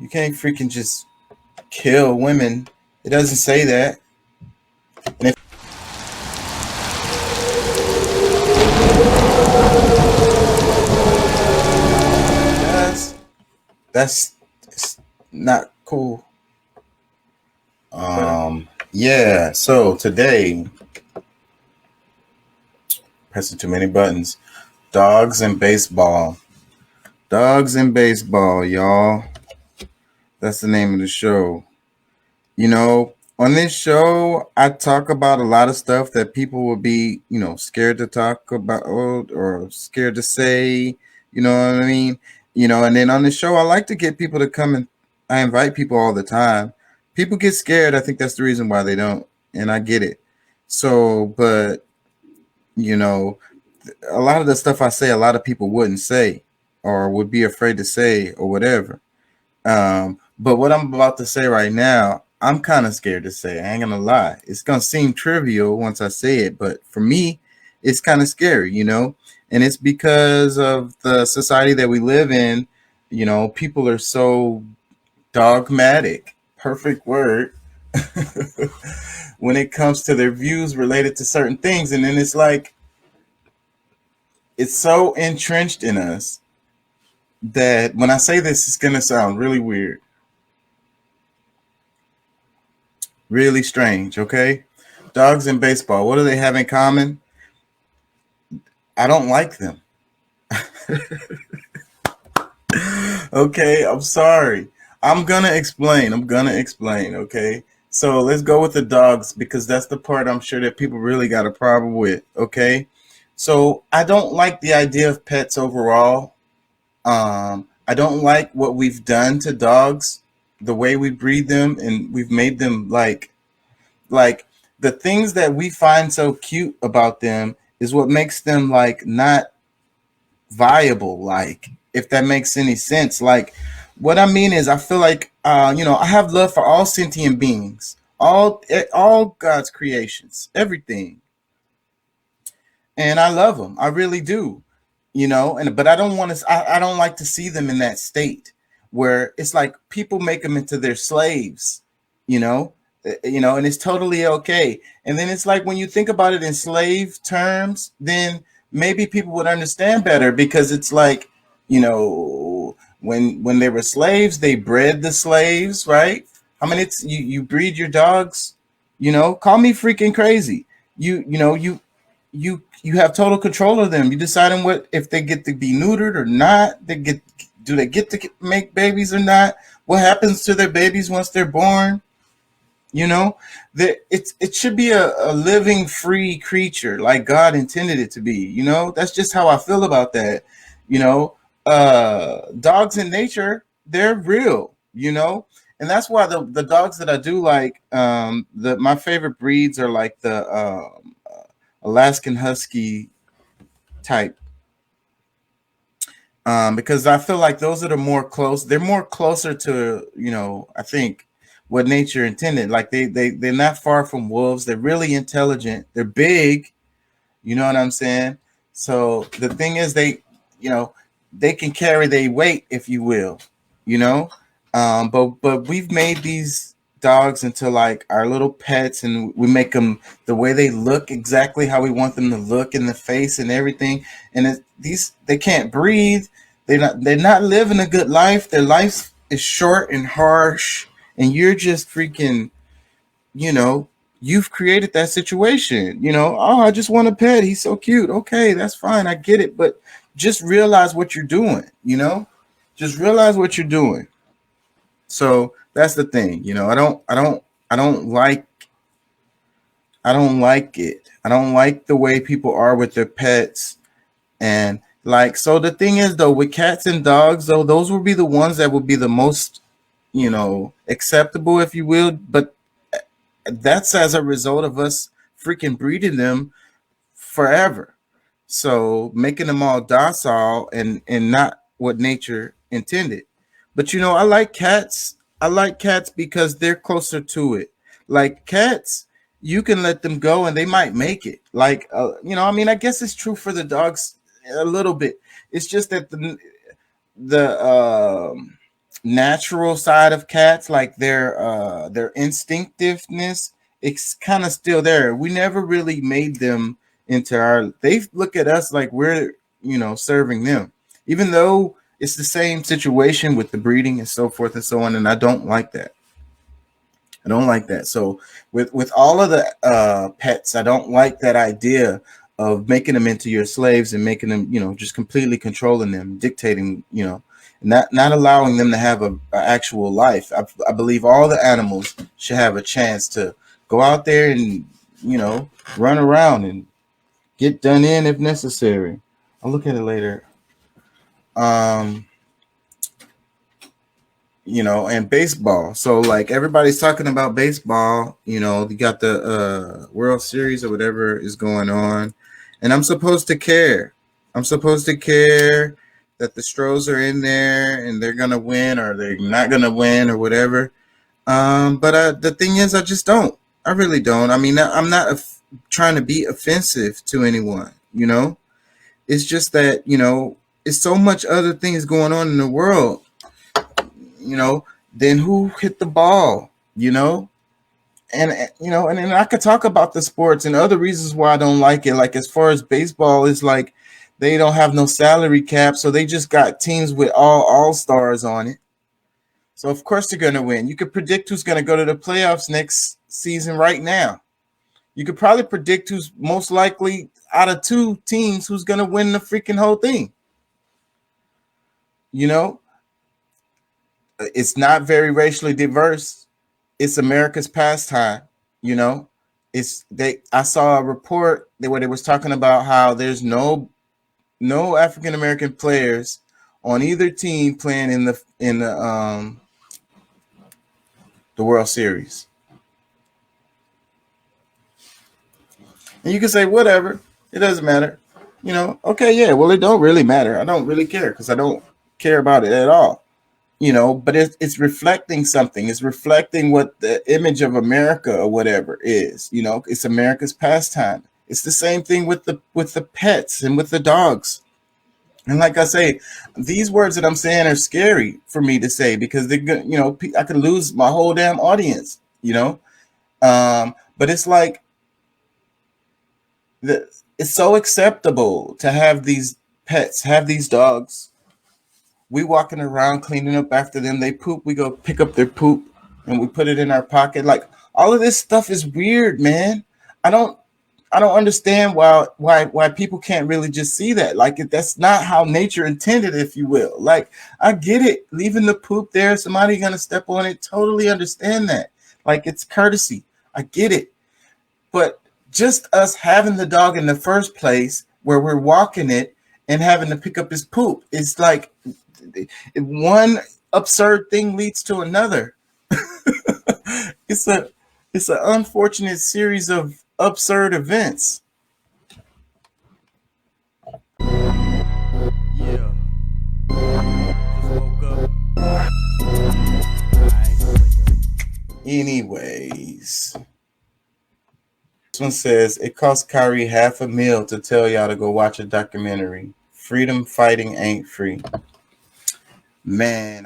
You can't freaking just kill women. It doesn't say that. And if it does, that's not cool. Yeah. So today, pressing too many buttons. Dogs and baseball. Dogs and baseball, y'all. That's the name of the show. On this show, I talk about a lot of stuff that people will be, scared to talk about or scared to say. You know what I mean? And then on the show, I like to get people to come and I invite people all the time. People get scared. I think that's the reason why they don't. And I get it. So, but, you know, a lot of the stuff I say, a lot of people wouldn't say or would be afraid to say or whatever. But what I'm about to say right now, I'm kind of scared to say. I ain't gonna lie. It's gonna seem trivial once I say it, but for me, it's kind of scary. And it's because of the society that we live in. People are so dogmatic. Perfect word. When it comes to their views related to certain things, and then it's like it's so entrenched in us that when I say this, it's gonna sound really weird. Really strange, okay? Dogs and baseball, what do they have in common? I don't like them. Okay, I'm sorry. I'm gonna explain, okay? So let's go with the dogs because that's the part I'm sure that people really got a problem with, okay? So I don't like the idea of pets overall. I don't like what we've done to dogs, the way we breed them, and we've made them like the things that we find so cute about them is what makes them like not viable, like if that makes any sense. Like what I mean is I feel like I have love for all sentient beings, all God's creations, everything, and I love them. I really do. And but I don't want to I don't like to see them in that state where it's like people make them into their slaves, you know and it's totally okay. And then it's like when you think about it in slave terms, then maybe people would understand better because it's like, when they were slaves, they bred the slaves, right? I mean, it's you breed your dogs, call me freaking crazy. You have total control of them. You decide on what if they get to be neutered or not. Do they get to make babies or not? What happens to their babies once they're born? You know, that it should be a living, free creature like God intended it to be. That's just how I feel about that. You know, dogs in nature, they're real. And that's why the dogs that I do like, my favorite breeds are like the Alaskan Husky type, because I feel like those are the more close. They're more closer to I think what nature intended. Like they're not far from wolves. They're really intelligent. They're big. You know what I'm saying? So the thing is, you know they can carry their weight, if you will. You know, but we've made these dogs into like our little pets, and we make them the way they look exactly how we want them to look in the face and everything. And these they can't breathe. They're not living a good life. Their life is short and harsh, and you're just freaking you know, you've created that situation. Oh, I just want a pet. He's so cute. Okay, that's fine. I get it. But just realize what you're doing. Just realize what you're doing. So that's the thing. I don't like it. I don't like the way people are with their pets. And like, so the thing is though, with cats and dogs, though, those will be the ones that would be the most, acceptable, if you will. But that's as a result of us freaking breeding them forever. So making them all docile and not what nature intended. But I like cats. I like cats because they're closer to it. Like cats, you can let them go and they might make it. Like I mean, I guess it's true for the dogs a little bit. It's just that the natural side of cats, like their instinctiveness, it's kind of still there. We never really made them into our. They look at us like we're serving them, even though it's the same situation with the breeding and so forth and so on. And I don't like that. I don't like that. So with all of the pets, I don't like that idea of making them into your slaves and making them, just completely controlling them, dictating, not allowing them to have a actual life. I believe all the animals should have a chance to go out there and run around and get done in if necessary. I'll look at it later. Um, and baseball. So like everybody's talking about baseball, you got the World Series or whatever is going on, and I'm supposed to care. I'm supposed to care that the Stros are in there and they're gonna win or they're not gonna win or whatever. But the thing is, I just don't. I really don't. I mean, I'm not trying to be offensive to anyone. It's just that it's so much other things going on in the world you know, then who hit the ball, and then I could talk about the sports and other reasons why I don't like it. Like as far as baseball, is like they don't have no salary cap, so they just got teams with all stars on it. So of course they're gonna win. You could predict who's gonna go to the playoffs next season right now. You could probably predict who's most likely out of two teams who's gonna win the freaking whole thing. You know, it's not very racially diverse. It's America's pastime. You know, it's they. I saw a report where they was talking about how there's no African American players on either team playing in the World Series. And you can say whatever, it doesn't matter. Okay, yeah, well, it don't really matter. I don't really care because I don't care about it at all. But it's reflecting something. It's reflecting what the image of America or whatever is. It's America's pastime. It's the same thing with the pets and with the dogs. And like I say, these words that I'm saying are scary for me to say because they're good. I could lose my whole damn audience. But it's like it's so acceptable to have these pets, have these dogs. We walking around cleaning up after them. They poop. We go pick up their poop and we put it in our pocket. Like all of this stuff is weird, man. I don't I don't understand why people can't really just see that. Like that's not how nature intended, if you will. Like I get it, leaving the poop there, somebody gonna step on it. Totally understand that. Like it's courtesy. I get it. But just us having the dog in the first place, where we're walking it and having to pick up his poop, it's like one absurd thing leads to another. it's a it's an unfortunate series of absurd events. Yeah, just woke up. Anyways, this one says it cost Kyrie $500,000 to tell y'all to go watch a documentary. Freedom fighting ain't free. Man,